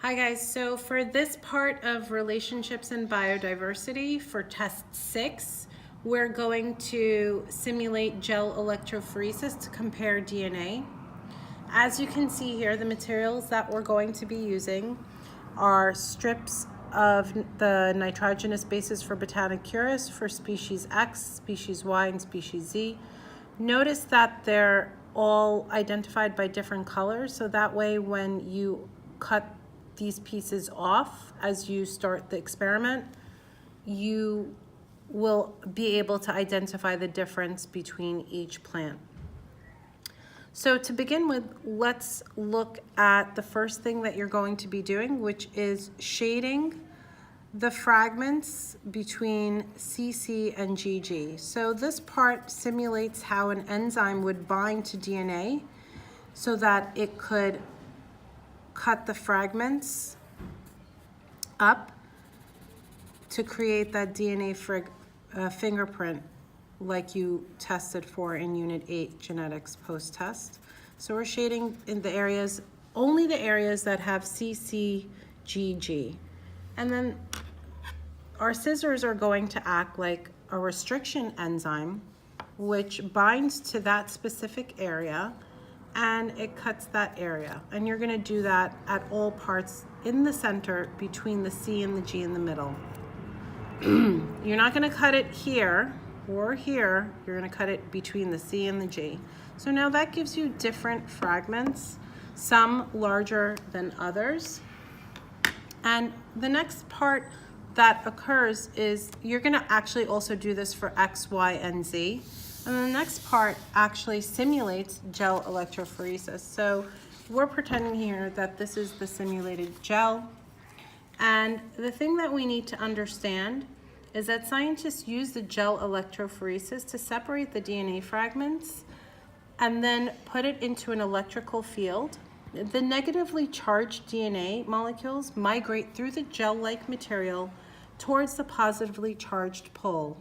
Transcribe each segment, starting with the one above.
Hi guys, so for this part of relationships and biodiversity for test 6, we're going to simulate gel electrophoresis to compare DNA. As you can see here, the materials that we're going to be using are strips of the nitrogenous bases for Botanicurus for species X, species Y, and species Z. Notice that they're all identified by different colors, so that way when you cut these pieces off as you start the experiment, you will be able to identify the difference between each plant. So to begin with, let's look at the first thing that you're going to be doing, which is shading the fragments between CC and GG. So this part simulates how an enzyme would bind to DNA so that it could cut the fragments up to create that DNA fingerprint like you tested for in Unit 8 genetics post-test. So we're shading in the areas, only the areas that have CCGG. And then our scissors are going to act like a restriction enzyme, which binds to that specific area and it cuts that area. And you're gonna do that at all parts in the center between the C and the G in the middle. You're not gonna cut it here or here, you're gonna cut it between the C and the G. So now that gives you different fragments, some larger than others. And the next part that occurs is you're gonna actually also do this for X, Y, and Z. And the next part actually simulates gel electrophoresis. So we're pretending here that this is the simulated gel. And the thing that we need to understand is that scientists use the gel electrophoresis to separate the DNA fragments and then put it into an electrical field. The negatively charged DNA molecules migrate through the gel-like material towards the positively charged pole.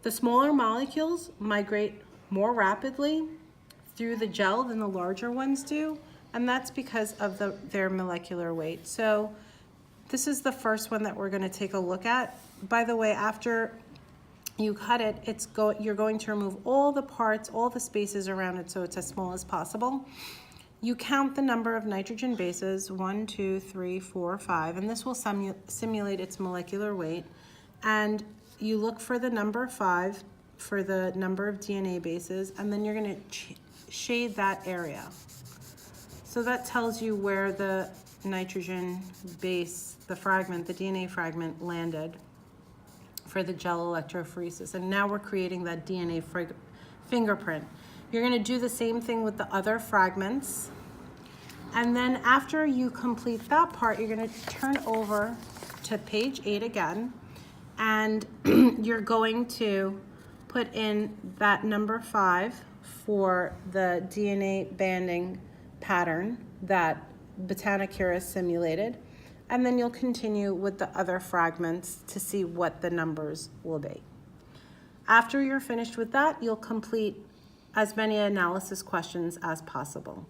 The smaller molecules migrate more rapidly through the gel than the larger ones do, and that's because of their molecular weight. So this is the first one that we're going to take a look at. By the way, after you cut it, you're going to remove all the parts, all the spaces around it so it's as small as possible. You count the number of nitrogen bases, 1, 2, 3, 4, 5, and this will simulate its molecular weight. And you look for the number 5 for the number of DNA bases, and then you're going to shade that area. So that tells you where the nitrogen base, the fragment, the DNA fragment landed for the gel electrophoresis. And now we're creating that DNA fingerprint. You're going to do the same thing with the other fragments. And then after you complete that part, you're going to turn over to page 8 again. And you're going to put in that number 5 for the DNA banding pattern that Botanicurus simulated. And then you'll continue with the other fragments to see what the numbers will be. After you're finished with that, you'll complete as many analysis questions as possible.